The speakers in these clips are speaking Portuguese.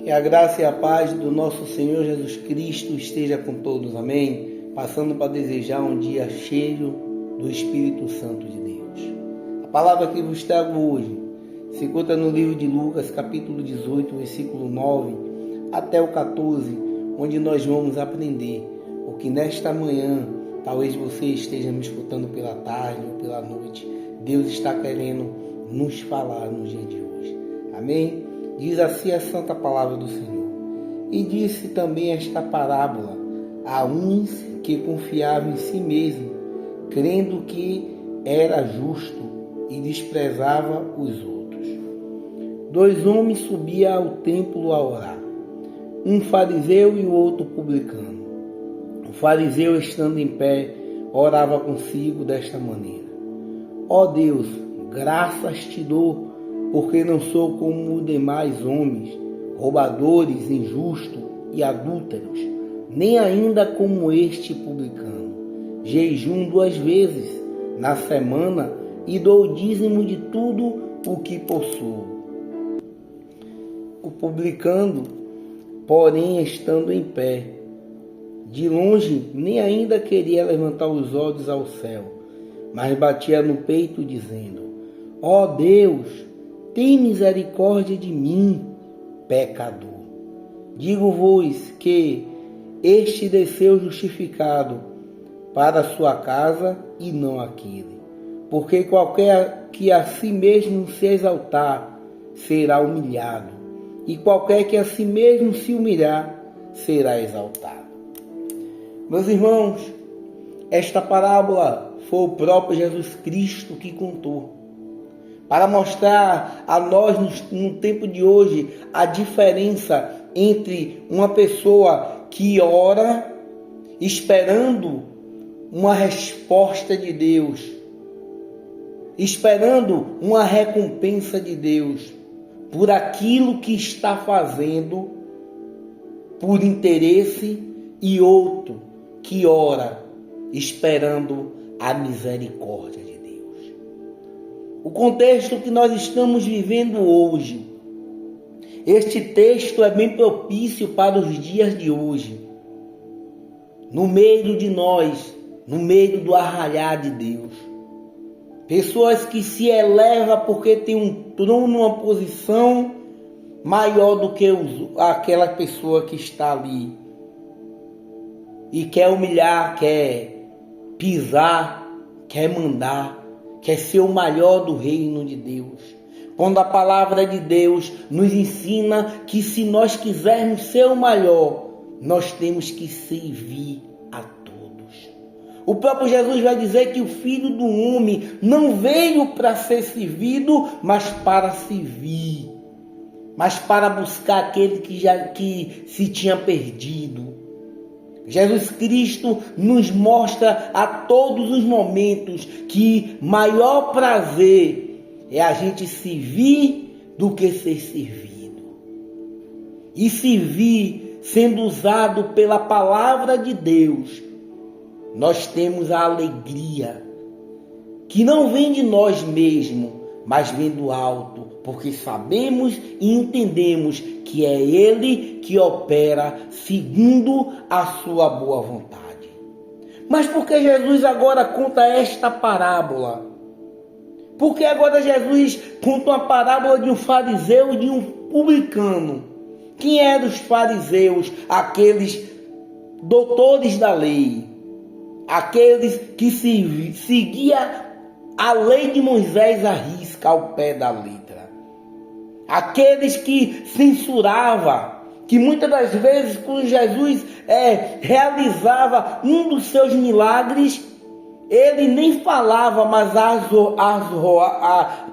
Que a graça e a paz do nosso Senhor Jesus Cristo esteja com todos, amém? Passando para desejar um dia cheio do Espírito Santo de Deus. A palavra que vos trago hoje se encontra no livro de Lucas, capítulo 18, versículo 9 até o 14, onde nós vamos aprender o que nesta manhã, talvez você esteja me escutando pela tarde ou pela noite, Deus está querendo nos falar no dia de hoje, amém? Diz assim a santa palavra do Senhor. E disse também esta parábola a uns que confiavam em si mesmo, crendo que era justo e desprezava os outros. 2 homens subiam ao templo a orar, um fariseu e o outro publicano. O fariseu, estando em pé, orava consigo desta maneira: Ó Deus, graças te dou, porque não sou como os demais homens, roubadores, injustos e adúlteros, nem ainda como este publicano. Jejum 2 vezes na semana e dou o dízimo de tudo o que possuo. O publicano, porém, estando em pé, de longe nem ainda queria levantar os olhos ao céu, mas batia no peito, dizendo: Ó Deus, tem misericórdia de mim, pecador. Digo-vos que este desceu justificado para a sua casa e não aquele. Porque qualquer que a si mesmo se exaltar será humilhado, e qualquer que a si mesmo se humilhar será exaltado. Meus irmãos, esta parábola foi o próprio Jesus Cristo que contou, para mostrar a nós no tempo de hoje a diferença entre uma pessoa que ora esperando uma resposta de Deus, esperando uma recompensa de Deus por aquilo que está fazendo por interesse, e outro que ora esperando a misericórdia de Deus. O contexto que nós estamos vivendo hoje, este texto é bem propício para os dias de hoje. No meio de nós, no meio do arraiar de Deus, pessoas que se elevam porque tem um trono, uma posição maior do que aquela pessoa que está ali, e quer humilhar, quer pisar, quer mandar, quer ser o maior do reino de Deus. Quando a palavra de Deus nos ensina que se nós quisermos ser o maior, nós temos que servir a todos. O próprio Jesus vai dizer que o Filho do Homem não veio para ser servido, mas para servir, mas para buscar aquele que se tinha perdido. Jesus Cristo nos mostra a todos os momentos que maior prazer é a gente servir do que ser servido. E servir, sendo usado pela palavra de Deus, nós temos a alegria que não vem de nós mesmos, mas vem do alto, porque sabemos e entendemos que é Ele que opera segundo a sua boa vontade. Mas por que Jesus agora conta esta parábola? Porque agora Jesus conta uma parábola de um fariseu e de um publicano. Quem eram os fariseus? Aqueles doutores da lei, aqueles que seguiam a lei de Moisés à risca, ao pé da letra. Aqueles que censuravam, que muitas das vezes quando Jesus realizava um dos seus milagres, ele nem falava, mas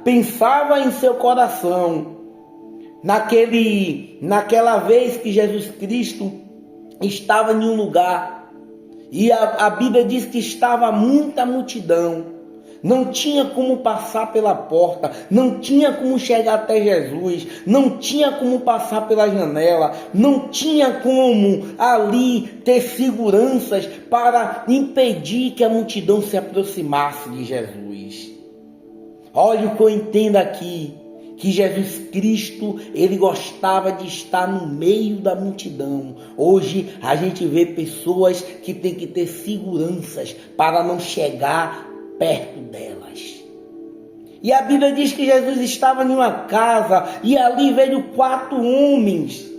pensava em seu coração. Naquela vez que Jesus Cristo estava em um lugar, e a Bíblia diz que estava muita multidão, não tinha como passar pela porta, não tinha como chegar até Jesus, não tinha como passar pela janela, não tinha como ali ter seguranças para impedir que a multidão se aproximasse de Jesus. Olha o que eu entendo aqui. que Jesus Cristo, ele gostava de estar no meio da multidão. Hoje a gente vê pessoas que têm que ter seguranças para não chegar perto delas. E a Bíblia diz que Jesus estava em uma casa e ali veio 4 homens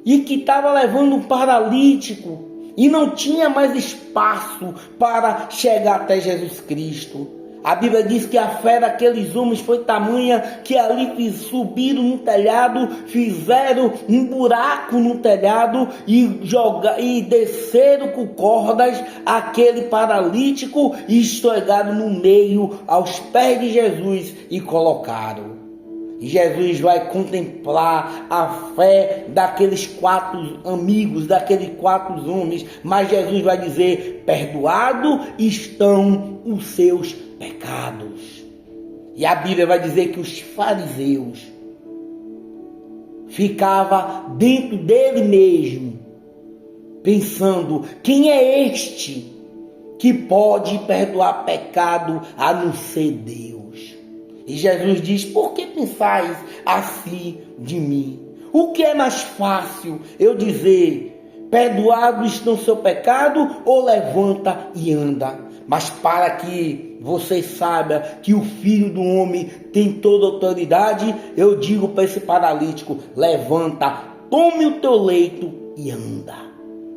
e que estava levando um paralítico e não tinha mais espaço para chegar até Jesus Cristo. A Bíblia diz que a fé daqueles homens foi tamanha que ali subiram no telhado, fizeram um buraco no telhado e desceram com cordas aquele paralítico e esfregaram no meio aos pés de Jesus e colocaram. E Jesus vai contemplar a fé daqueles 4 amigos, daqueles 4 homens, mas Jesus vai dizer: perdoados estão os seus pecados. E a Bíblia vai dizer que os fariseus ficavam dentro dele mesmo, pensando: quem é este que pode perdoar pecado a não ser Deus? E Jesus diz: por que pensais assim de mim? O que é mais fácil eu dizer: perdoados estão seu pecado, ou levanta e anda? Mas para que você saiba que o Filho do Homem tem toda autoridade, eu digo para esse paralítico: levanta, tome o teu leito e anda.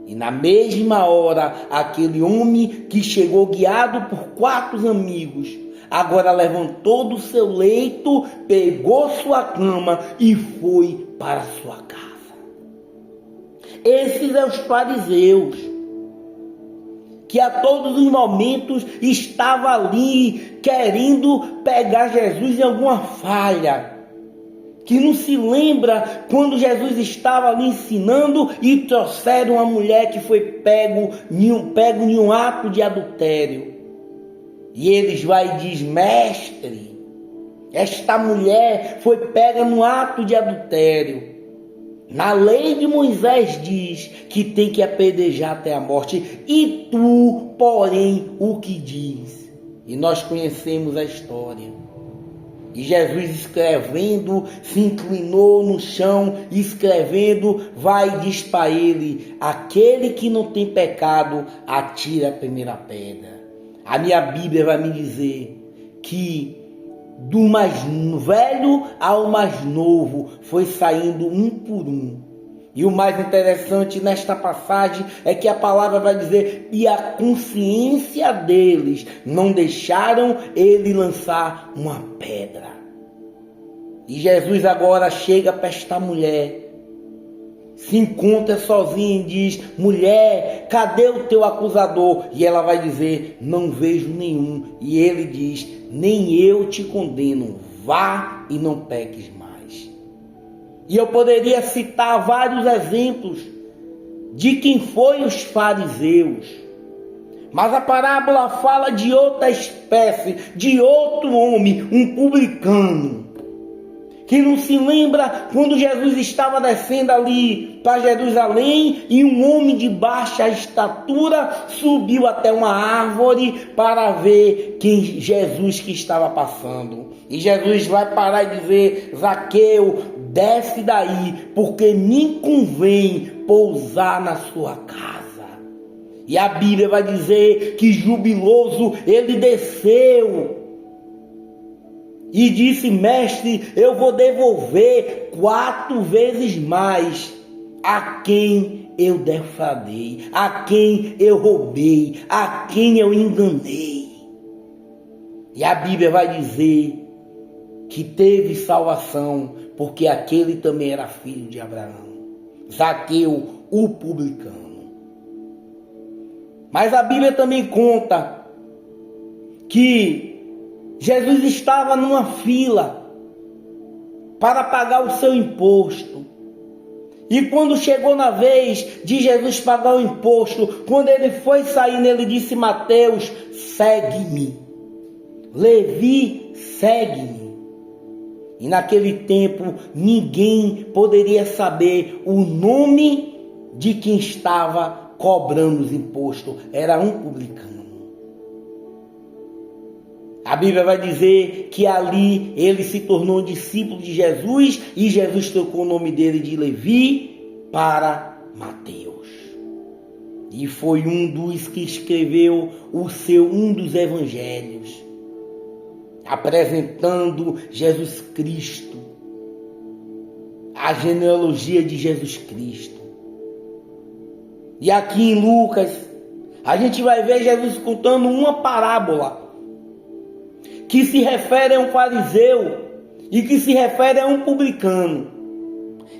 E na mesma hora, aquele homem que chegou guiado por 4 amigos, agora levantou do seu leito, pegou sua cama e foi para sua casa. Esses são os fariseus, que a todos os momentos estava ali querendo pegar Jesus em alguma falha, que não se lembra quando Jesus estava ali ensinando e trouxeram uma mulher que foi pego em um ato de adultério. E eles vai e diz: mestre, esta mulher foi pega no ato de adultério. Na lei de Moisés diz que tem que apedrejar até a morte. E tu, porém, o que diz? E nós conhecemos a história. E Jesus, escrevendo, se inclinou no chão, escrevendo, vai e diz para ele: aquele que não tem pecado, atira a primeira pedra. A minha Bíblia vai me dizer que do mais velho ao mais novo foi saindo um por um. E o mais interessante nesta passagem é que a palavra vai dizer: e a consciência deles não deixaram ele lançar uma pedra. E Jesus agora chega para esta mulher, se encontra sozinha e diz: mulher, cadê o teu acusador? E ela vai dizer: não vejo nenhum. E ele diz: nem eu te condeno, vá e não peques mais. E eu poderia citar vários exemplos de quem foi os fariseus, mas a parábola fala de outra espécie, de outro homem, um publicano, que não se lembra quando Jesus estava descendo ali para Jerusalém e um homem de baixa estatura subiu até uma árvore para ver quem Jesus que estava passando. E Jesus vai parar e dizer: Zaqueu, desce daí, porque me convém pousar na sua casa. E a Bíblia vai dizer que jubiloso ele desceu e disse: mestre, eu vou devolver 4 vezes mais a quem eu defraudei, a quem eu roubei, a quem eu enganei. E a Bíblia vai dizer que teve salvação, porque aquele também era filho de Abraão, Zaqueu, o publicano. Mas a Bíblia também conta que Jesus estava numa fila para pagar o seu imposto. E quando chegou na vez de Jesus pagar o imposto, quando ele foi saindo, ele disse: Mateus, segue-me. Levi, segue-me. E naquele tempo ninguém poderia saber o nome de quem estava cobrando os impostos. Era um publicano. A Bíblia vai dizer que ali ele se tornou um discípulo de Jesus e Jesus trocou o nome dele de Levi para Mateus. E foi um dos que escreveu um dos evangelhos, apresentando Jesus Cristo, a genealogia de Jesus Cristo. E aqui em Lucas, a gente vai ver Jesus contando uma parábola que se refere a um fariseu e que se refere a um publicano.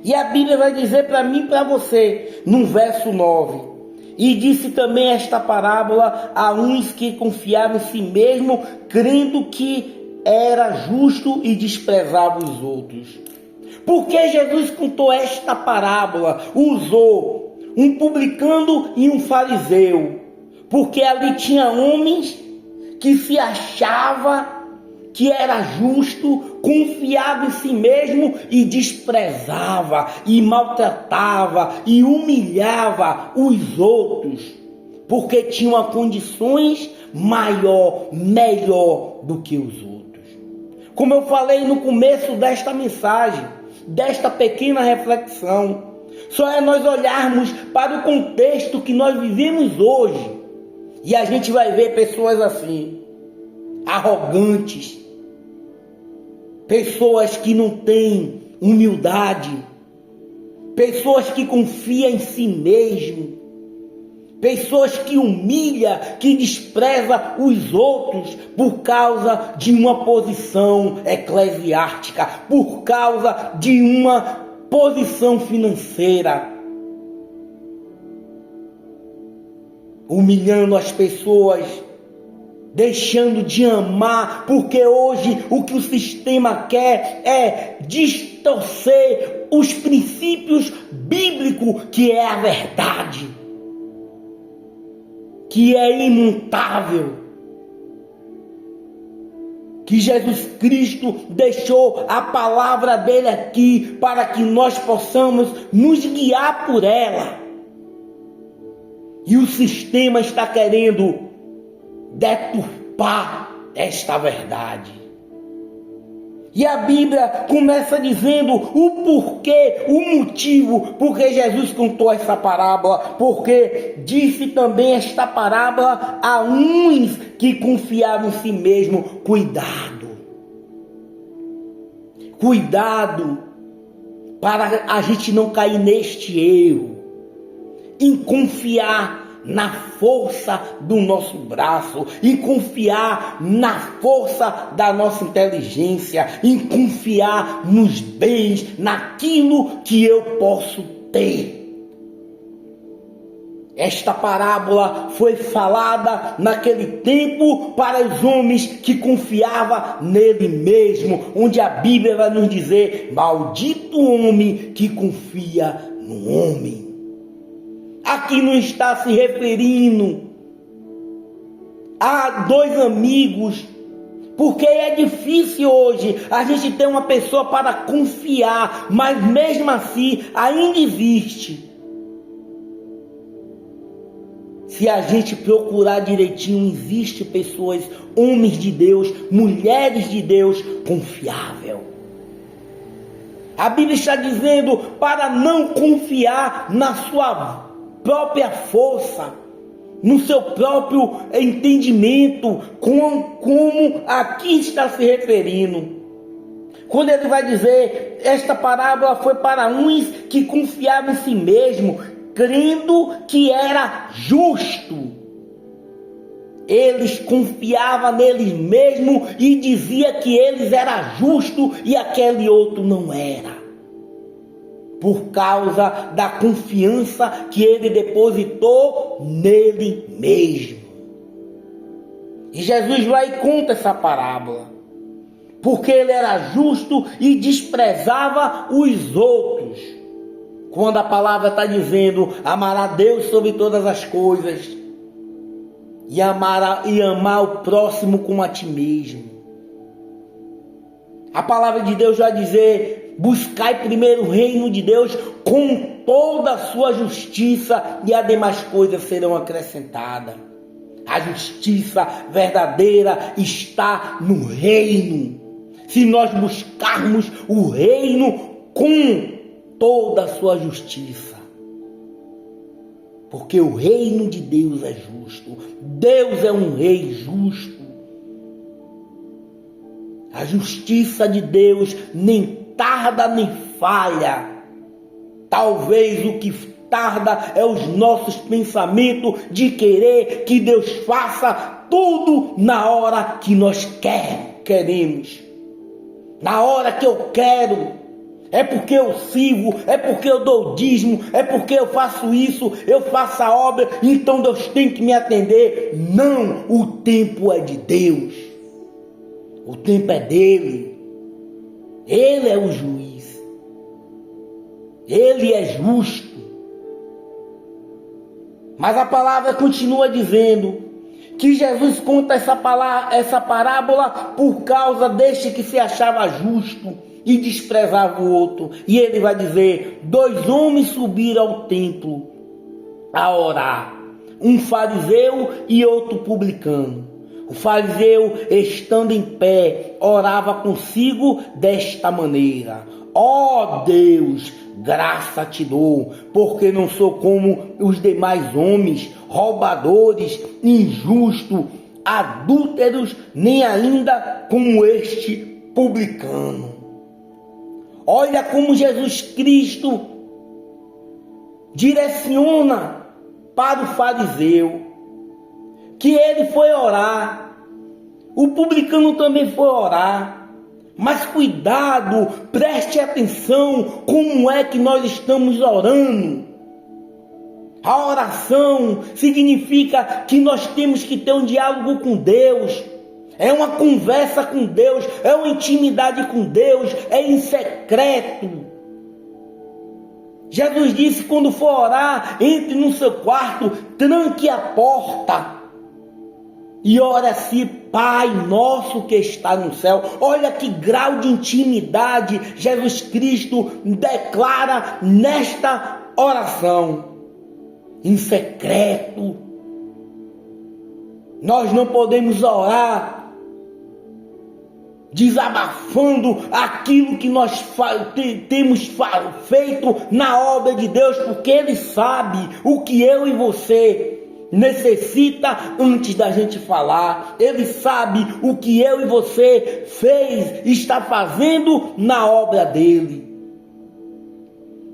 E a Bíblia vai dizer para mim e para você, no verso 9: e disse também esta parábola a uns que confiavam em si mesmo, crendo que era justo e desprezava os outros. Por que Jesus contou esta parábola? Usou um publicano e um fariseu, porque ali tinha homens que se achava que era justo, confiava em si mesmo e desprezava, e maltratava, e humilhava os outros, porque tinham condições melhor do que os outros. Como eu falei no começo desta mensagem, desta pequena reflexão, só é nós olharmos para o contexto que nós vivemos hoje, e a gente vai ver pessoas assim, arrogantes, pessoas que não têm humildade, pessoas que confiam em si mesmo, pessoas que humilham, que desprezam os outros por causa de uma posição eclesiástica, por causa de uma posição financeira, humilhando as pessoas, deixando de amar, porque hoje o que o sistema quer é distorcer os princípios bíblicos, que é a verdade, que é imutável, que Jesus Cristo deixou a palavra dele aqui para que nós possamos nos guiar por ela. E o sistema está querendo deturpar esta verdade. E a Bíblia começa dizendo o porquê, o motivo porque Jesus contou essa parábola, porque disse também esta parábola a uns que confiavam em si mesmo. Cuidado para a gente não cair neste erro, em confiar na força do nosso braço, em confiar na força da nossa inteligência, em confiar nos bens, naquilo que eu posso ter. Esta parábola foi falada naquele tempo para os homens que confiavam nele mesmo, onde a Bíblia vai nos dizer: maldito o homem que confia no homem. Aqui não está se referindo a dois amigos, porque é difícil hoje a gente ter uma pessoa para confiar, mas mesmo assim ainda existe. Se a gente procurar direitinho, existe pessoas, homens de Deus, mulheres de Deus confiável. A Bíblia está dizendo para não confiar na sua própria força, no seu próprio entendimento, como aqui está se referindo. Quando ele vai dizer, esta parábola foi para uns que confiavam em si mesmo, crendo que era justo. Eles confiavam neles mesmos e dizia que eles eram justos e aquele outro não era, por causa da confiança que ele depositou nele mesmo. E Jesus vai e conta essa parábola, porque ele era justo e desprezava os outros. Quando a palavra está dizendo, amará Deus sobre todas as coisas, e amar o próximo como a ti mesmo. A palavra de Deus vai dizer, buscai primeiro o reino de Deus com toda a sua justiça, e as demais coisas serão acrescentadas. A justiça verdadeira está no reino. Se nós buscarmos o reino com toda a sua justiça. Porque o reino de Deus é justo. Deus é um rei justo. A justiça de Deus nem tarda nem falha. Talvez o que tarda é os nossos pensamentos de querer que Deus faça tudo na hora que nós queremos. Na hora que eu quero. É porque eu sirvo, é porque eu dou dízimo, é porque eu faço isso, eu faço a obra, então Deus tem que me atender. Não, o tempo é de Deus. O tempo é dele. Ele é o juiz. Ele é justo. Mas a palavra continua dizendo que Jesus conta essa parábola por causa deste que se achava justo e desprezava o outro. E ele vai dizer: 2 homens subiram ao templo a orar, um fariseu e outro publicano. O fariseu, estando em pé, orava consigo desta maneira: ó Deus, graça te dou, porque não sou como os demais homens, roubadores, injustos, adúlteros, nem ainda como este publicano. Olha como Jesus Cristo direciona para o fariseu, que ele foi orar, o publicano também foi orar. Mas cuidado, preste atenção como é que nós estamos orando. A oração significa que nós temos que ter um diálogo com Deus. É uma conversa com Deus, é uma intimidade com Deus, é em secreto. Jesus disse: quando for orar, entre no seu quarto, tranque a porta e ore assim: Pai nosso que está no céu. Olha que grau de intimidade Jesus Cristo declara nesta oração. Em secreto. Nós não podemos orar desabafando aquilo que nós temos feito na obra de Deus, porque Ele sabe o que eu e você necessita antes da gente falar. Ele sabe o que eu e você está fazendo na obra dele.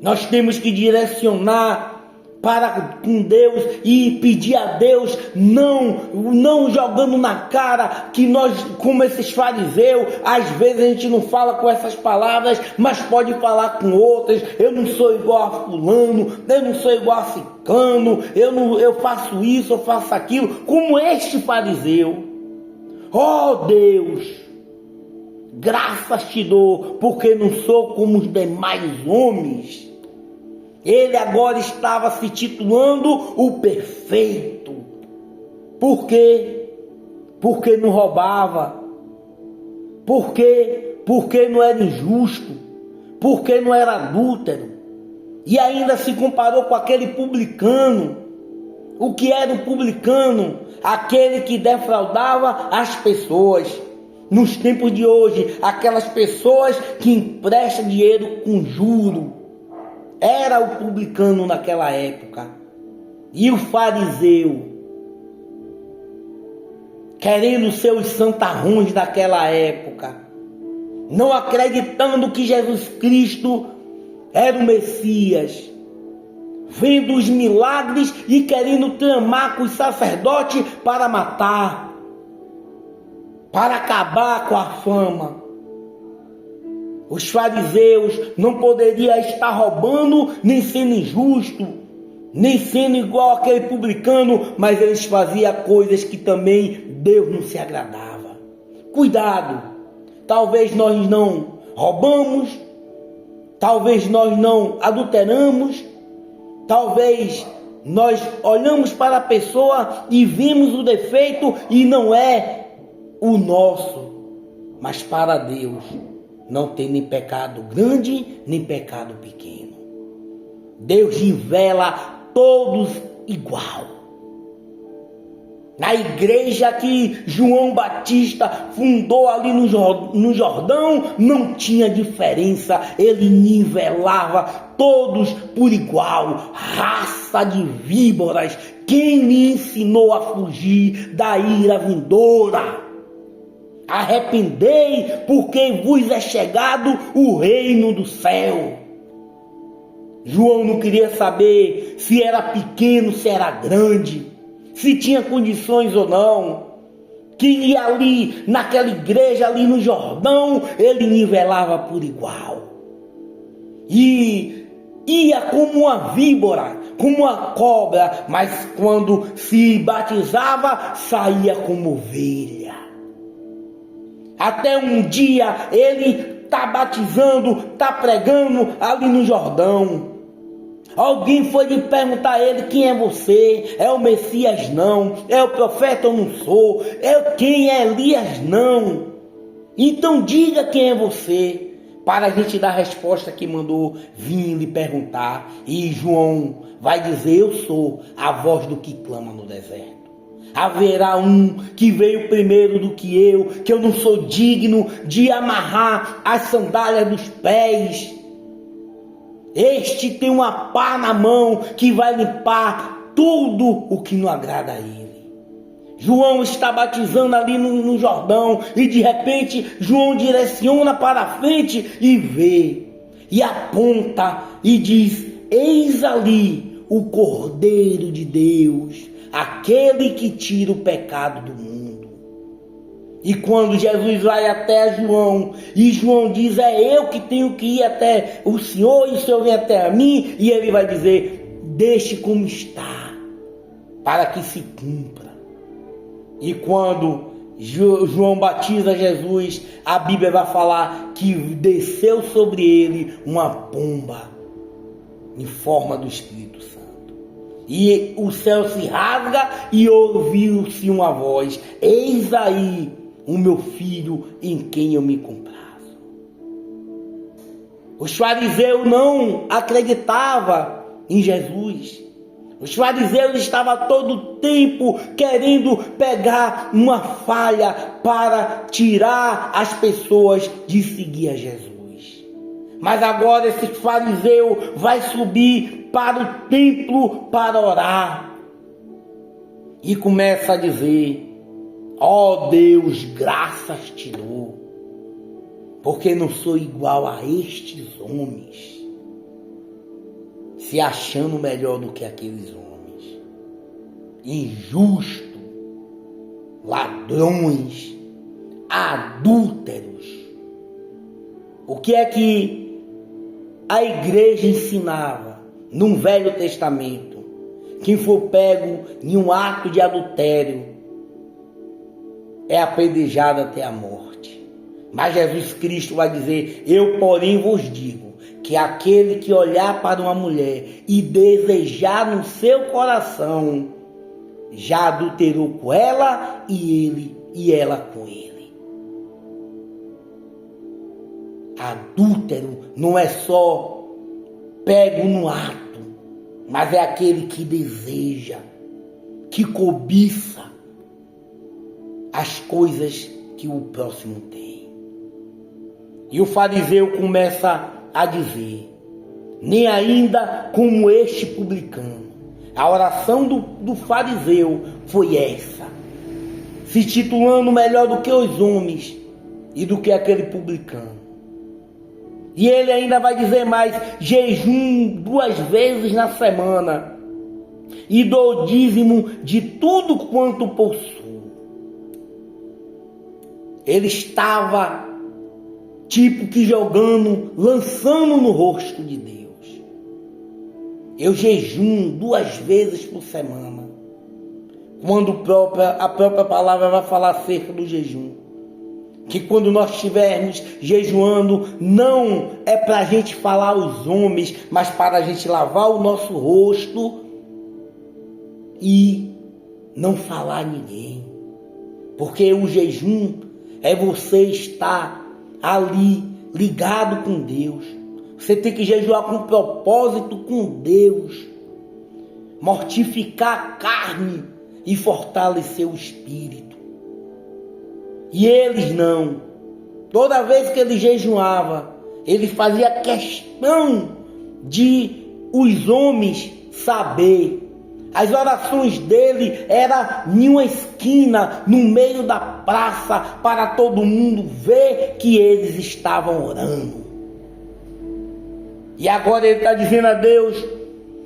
Nós temos que direcionar para com Deus e pedir a Deus, não jogando na cara que nós, como esses fariseus, às vezes a gente não fala com essas palavras, mas pode falar com outras. Eu não sou igual a fulano, eu não sou igual a ciclano, eu faço isso, eu faço aquilo, como este fariseu. Oh Deus, graças te dou, porque não sou como os demais homens. Ele agora estava se titulando o perfeito. Por quê? Porque não roubava. Por quê? Porque não era injusto. Porque não era adúltero. E ainda se comparou com aquele publicano. O que era o publicano? Aquele que defraudava as pessoas. Nos tempos de hoje, aquelas pessoas que emprestam dinheiro com juro. Era o publicano naquela época. E o fariseu, querendo ser os santarrões daquela época, não acreditando que Jesus Cristo era o Messias, vendo os milagres e querendo tramar com os sacerdotes para matar, para acabar com a fama. Os fariseus não poderiam estar roubando, nem sendo injusto, nem sendo igual aquele publicano, mas eles faziam coisas que também Deus não se agradava. Cuidado, talvez nós não roubamos, talvez nós não adulteramos, talvez nós olhamos para a pessoa e vimos o defeito e não é o nosso, mas para Deus não tem nem pecado grande, nem pecado pequeno. Deus nivela todos igual. Na igreja que João Batista fundou ali no Jordão, não tinha diferença, ele nivelava todos por igual. Raça de víboras, quem lhe ensinou a fugir da ira vindoura? Arrependei, porque vos é chegado o reino do céu. João não queria saber se era pequeno, se era grande, se tinha condições ou não. Que ia ali, naquela igreja ali no Jordão, ele nivelava por igual. E ia como uma víbora, como uma cobra, mas quando se batizava, saía como ovelha. Até um dia ele está batizando, está pregando ali no Jordão. Alguém foi lhe perguntar a ele: quem é você? É o Messias? Não. É o profeta? Eu não sou. Quem é Elias? Não. Então diga quem é você, para a gente dar a resposta que mandou vir lhe perguntar. E João vai dizer: eu sou a voz do que clama no deserto. Haverá um que veio primeiro do que eu não sou digno de amarrar as sandálias dos pés. Este tem uma pá na mão que vai limpar tudo o que não agrada a ele. João está batizando ali no Jordão e de repente João direciona para a frente e vê, e aponta e diz: eis ali o Cordeiro de Deus, aquele que tira o pecado do mundo. E quando Jesus vai até João, e João diz: é eu que tenho que ir até o Senhor, e o Senhor vem até a mim, e ele vai dizer: deixe como está, para que se cumpra. E quando João batiza Jesus, a Bíblia vai falar que desceu sobre ele uma pomba em forma do Espírito Santo. E o céu se rasga e ouviu-se uma voz: eis aí o meu filho em quem eu me comprazo. Os fariseus não acreditavam em Jesus. Os fariseus estavam todo o tempo querendo pegar uma falha para tirar as pessoas de seguir a Jesus. Mas agora esse fariseu vai subir para o templo para orar. E começa a dizer: ó Deus, graças te dou, porque não sou igual a estes homens, se achando melhor do que aqueles homens, injusto, ladrões, adúlteros. O que é que a igreja ensinava no Velho Testamento? Quem for pego em um ato de adultério é apedrejado até a morte. Mas Jesus Cristo vai dizer: eu porém vos digo que aquele que olhar para uma mulher e desejar no seu coração, já adulterou com ela e ela com ele. Adúltero não é só pego no ato, mas é aquele que deseja, que cobiça as coisas que o próximo tem. E o fariseu começa a dizer: nem ainda como este publicano. A oração do fariseu foi essa, se titulando melhor do que os homens e do que aquele publicano. E ele ainda vai dizer mais: jejum 2 vezes na semana e dou dízimo de tudo quanto possuo. Ele estava tipo que jogando, lançando no rosto de Deus: eu jejum 2 vezes por semana. Quando a própria palavra vai falar acerca do jejum, que quando nós estivermos jejuando, não é para a gente falar aos homens, mas para a gente lavar o nosso rosto e não falar a ninguém. Porque o jejum é você estar ali ligado com Deus. Você tem que jejuar com propósito com Deus. Mortificar a carne e fortalecer o espírito. E eles não. Toda vez que ele jejuava, ele fazia questão de os homens saber. As orações dele eram em uma esquina, no meio da praça, para todo mundo ver que eles estavam orando. E agora ele está dizendo a Deus: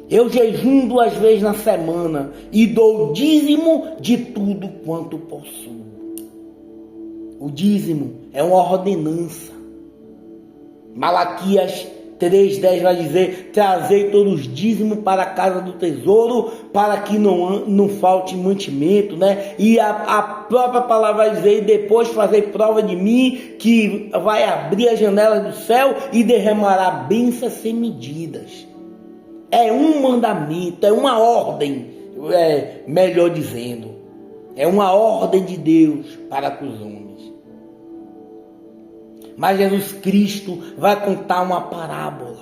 eu jejuo 2 vezes na semana e dou o dízimo de tudo quanto possuo. O dízimo é uma ordenança. Malaquias 3:10 vai dizer: trazei todos os dízimos para a casa do tesouro, para que não falte mantimento, né? E a própria palavra vai dizer: depois fazei prova de mim, que vai abrir as janelas do céu e derramará bênçãos sem medidas. É um mandamento, é uma ordem, melhor dizendo, é uma ordem de Deus para com os homens. Mas Jesus Cristo vai contar uma parábola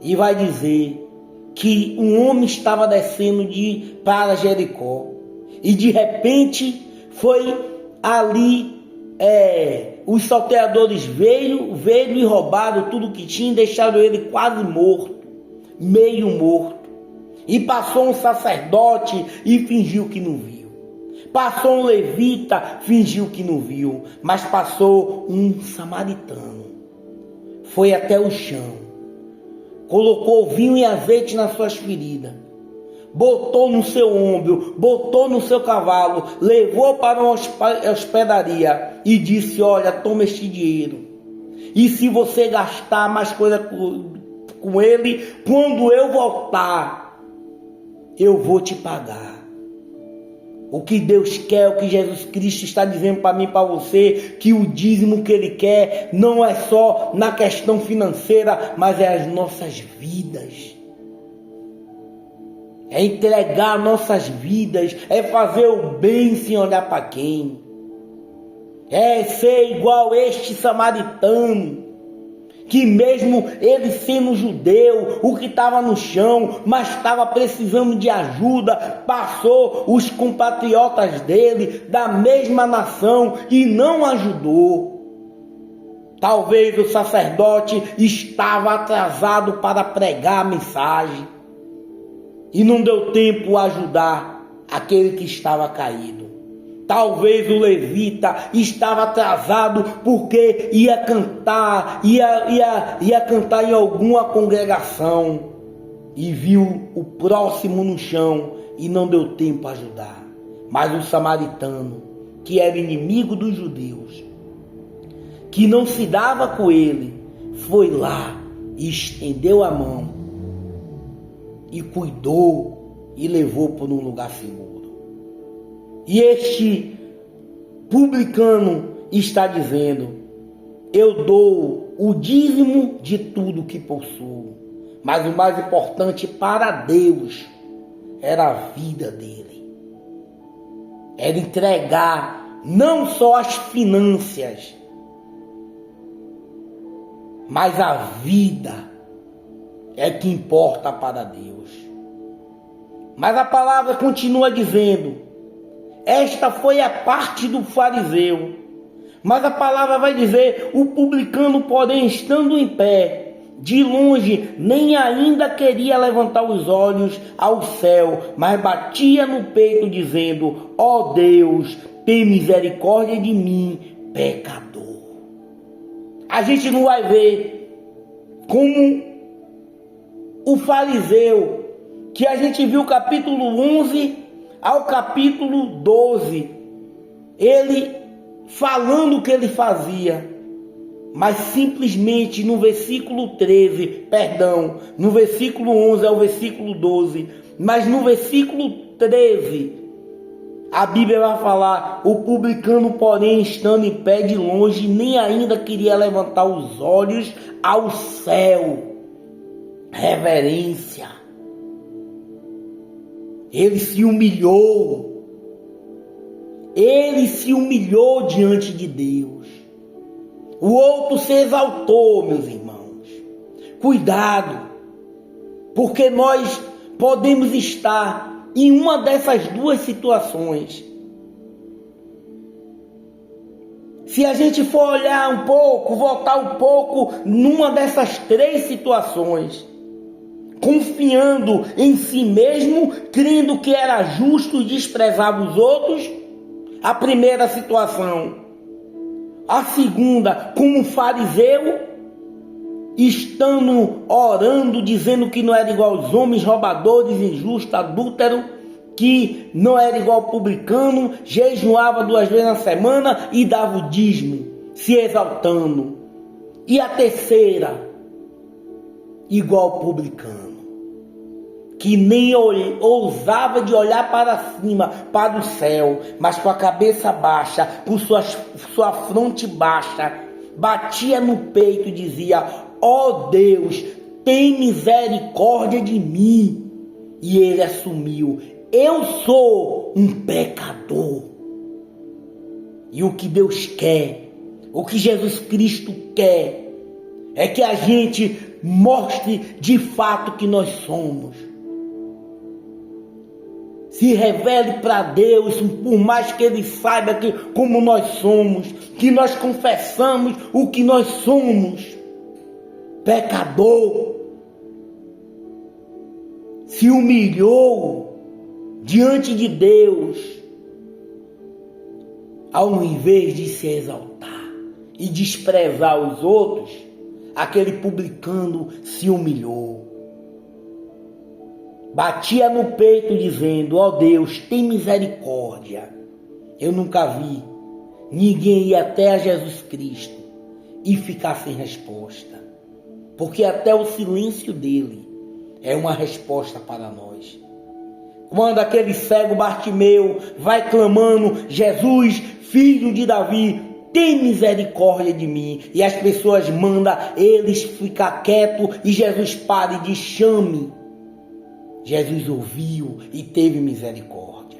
e vai dizer que um homem estava descendo para Jericó e de repente foi ali, os salteadores veio e roubaram tudo que tinha e deixaram ele quase morto, meio morto. E passou um sacerdote e fingiu que não viu. Passou um levita, fingiu que não viu, mas passou um samaritano. Foi até o chão, colocou vinho e azeite nas suas feridas, botou no seu ombro, botou no seu cavalo, levou para uma hospedaria e disse: olha, toma este dinheiro, e se você gastar mais coisa com ele, quando eu voltar, eu vou te pagar. O que Deus quer, o que Jesus Cristo está dizendo para mim e para você, que o dízimo que Ele quer não é só na questão financeira, mas é as nossas vidas. É entregar nossas vidas, é fazer o bem sem olhar para quem. É ser igual este samaritano, que mesmo ele sendo judeu, o que estava no chão, mas estava precisando de ajuda, passou os compatriotas dele, da mesma nação, e não ajudou. Talvez o sacerdote estava atrasado para pregar a mensagem, e não deu tempo a ajudar aquele que estava caído. Talvez o levita estava atrasado porque ia cantar em alguma congregação e viu o próximo no chão e não deu tempo a ajudar. Mas o samaritano, que era inimigo dos judeus, que não se dava com ele, foi lá e estendeu a mão e cuidou e levou para um lugar seguro. E este publicano está dizendo: eu dou o dízimo de tudo que possuo. Mas o mais importante para Deus era a vida dele. Era entregar não só as finanças, mas a vida é que importa para Deus. Mas a palavra continua dizendo: esta foi a parte do fariseu. Mas a palavra vai dizer: o publicano, porém, estando em pé, de longe, nem ainda queria levantar os olhos ao céu, mas batia no peito, dizendo: ó Deus, tem misericórdia de mim, pecador. A gente não vai ver como o fariseu, que a gente viu capítulo 11 ao capítulo 12, ele falando o que ele fazia, mas simplesmente no versículo 13, no versículo 11 ao versículo 12, mas no versículo 13, a Bíblia vai falar: o publicano, porém, estando em pé de longe, nem ainda queria levantar os olhos ao céu. Reverência. Ele se humilhou. Ele se humilhou diante de Deus. O outro se exaltou, meus irmãos. Cuidado, porque nós podemos estar em uma dessas duas situações. Se a gente for olhar um pouco, voltar um pouco numa dessas três situações, confiando em si mesmo, crendo que era justo e desprezava os outros, a primeira situação. A segunda, como um fariseu, estando orando, dizendo que não era igual aos homens, roubadores, injustos, adúlteros, que não era igual ao publicano, jejuava 2 vezes na semana e dava o dízimo, se exaltando. E a terceira, igual ao publicano, que nem ousava de olhar para cima, para o céu, mas com a cabeça baixa, com sua fronte baixa, batia no peito e dizia: ó Deus, tem misericórdia de mim. E ele assumiu: eu sou um pecador. E o que Deus quer, o que Jesus Cristo quer, é que a gente mostre de fato que nós somos. Se revele para Deus, por mais que Ele saiba que, como nós somos, que nós confessamos o que nós somos. Pecador. Se humilhou diante de Deus, ao invés de se exaltar e desprezar os outros, aquele publicano se humilhou. Batia no peito dizendo: ó Deus, tem misericórdia. Eu nunca vi ninguém ir até a Jesus Cristo e ficar sem resposta, porque até o silêncio dele é uma resposta para nós. Quando aquele cego Bartimeu vai clamando: Jesus, filho de Davi, tem misericórdia de mim, e as pessoas mandam eles ficar quietos, e Jesus para e diz: chame. Jesus ouviu e teve misericórdia.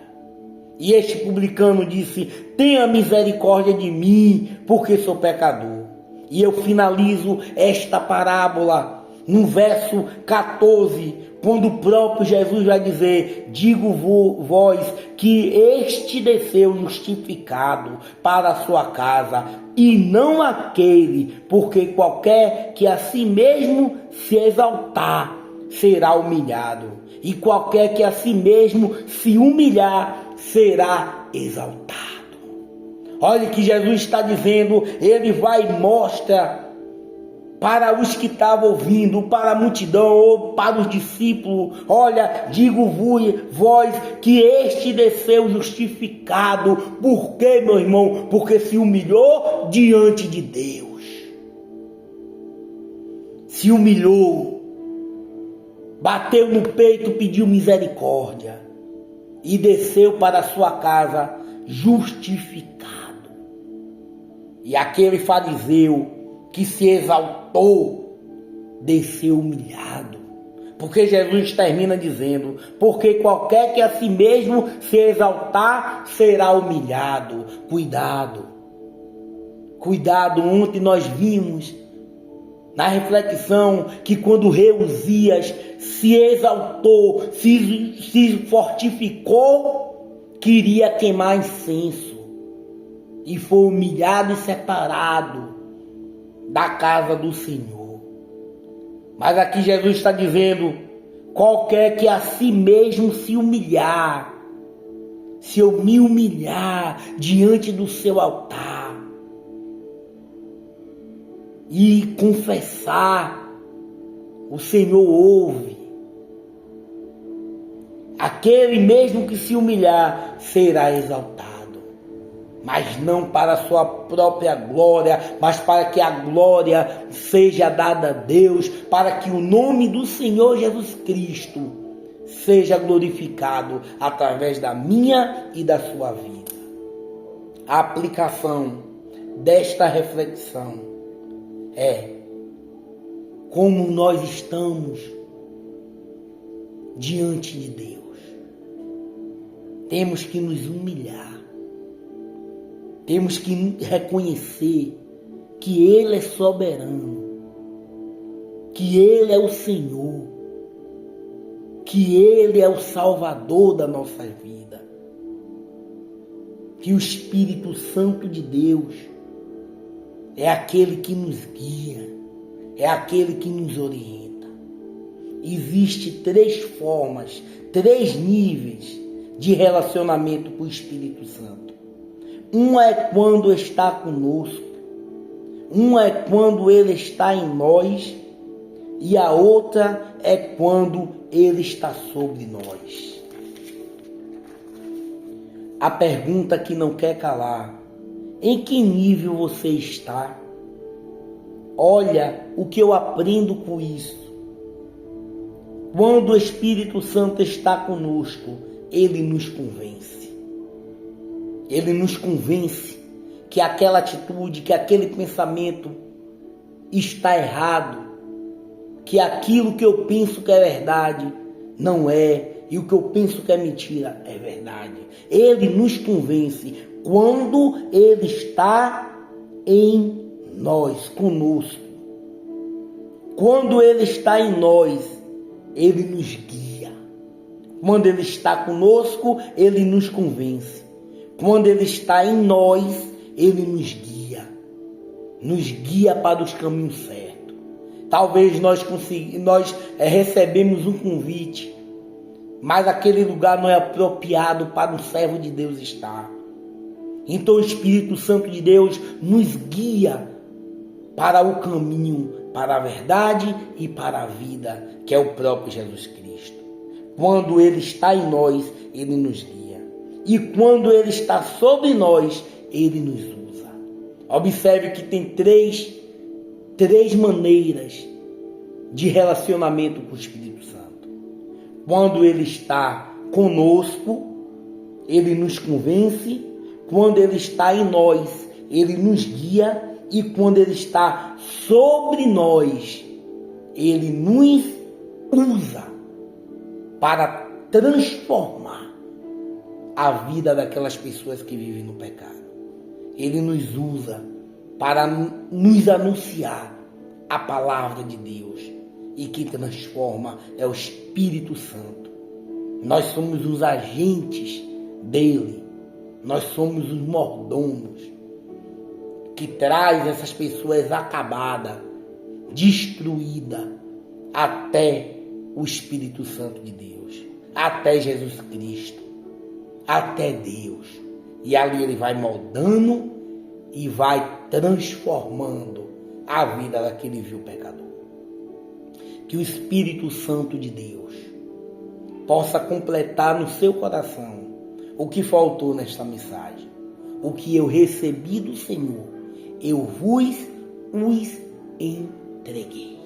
E este publicano disse: tenha misericórdia de mim, porque sou pecador. E eu finalizo esta parábola no verso 14, quando o próprio Jesus vai dizer: digo-vos que este desceu justificado para a sua casa, e não aquele, porque qualquer que a si mesmo se exaltar será humilhado, e qualquer que a si mesmo se humilhar será exaltado. Olha o que Jesus está dizendo. Ele vai e mostra para os que estavam ouvindo, para a multidão ou para os discípulos: olha, digo-vos que este desceu justificado. Por quê, meu irmão? Porque se humilhou diante de Deus. Se humilhou, bateu no peito, pediu misericórdia e desceu para a sua casa justificado. E aquele fariseu que se exaltou desceu humilhado, porque Jesus termina dizendo: porque qualquer que a si mesmo se exaltar será humilhado. Cuidado. Ontem nós vimos na reflexão que quando o rei Uzias se exaltou, se fortificou, queria queimar incenso, e foi humilhado e separado da casa do Senhor. Mas aqui Jesus está dizendo: qualquer que a si mesmo se humilhar, se eu me humilhar diante do seu altar e confessar, o Senhor ouve. Aquele mesmo que se humilhar será exaltado, mas não para a sua própria glória, mas para que a glória seja dada a Deus, para que o nome do Senhor Jesus Cristo seja glorificado através da minha e da sua vida. A aplicação desta reflexão é: como nós estamos diante de Deus. Temos que nos humilhar. Temos que reconhecer que Ele é soberano, que Ele é o Senhor, que Ele é o Salvador da nossa vida, que o Espírito Santo de Deus é aquele que nos guia, é aquele que nos orienta. Existem 3 formas, 3 níveis de relacionamento com o Espírito Santo. Um é quando está conosco, um é quando Ele está em nós, e a outra é quando Ele está sobre nós. A pergunta que não quer calar: em que nível você está? Olha o que eu aprendo com isso. Quando o Espírito Santo está conosco, Ele nos convence. Ele nos convence que aquela atitude, que aquele pensamento está errado, que aquilo que eu penso que é verdade não é, e o que eu penso que é mentira é verdade. Ele nos convence quando Ele está em nós, conosco. Quando Ele está em nós, Ele nos guia. Quando Ele está conosco, Ele nos convence. Quando Ele está em nós, Ele nos guia para os caminhos certos. Talvez nós recebemos um convite, mas aquele lugar não é apropriado para um servo de Deus estar. Então o Espírito Santo de Deus nos guia para o caminho, para a verdade e para a vida, que é o próprio Jesus Cristo. Quando Ele está em nós, Ele nos guia. E quando Ele está sobre nós, Ele nos usa. Observe que tem três maneiras de relacionamento com o Espírito Santo. Quando Ele está conosco, Ele nos convence. Quando Ele está em nós, Ele nos guia. E quando Ele está sobre nós, Ele nos usa para transformar a vida daquelas pessoas que vivem no pecado. Ele nos usa para nos anunciar a palavra de Deus, e que transforma é o Espírito Santo. Nós somos os agentes dele, nós somos os mordomos que traz essas pessoas acabadas, destruídas, até o Espírito Santo de Deus, até Jesus Cristo, até Deus. E ali Ele vai moldando e vai transformando a vida daquele vil pecador. Que o Espírito Santo de Deus possa completar no seu coração o que faltou nesta mensagem. O que eu recebi do Senhor, eu vos entreguei.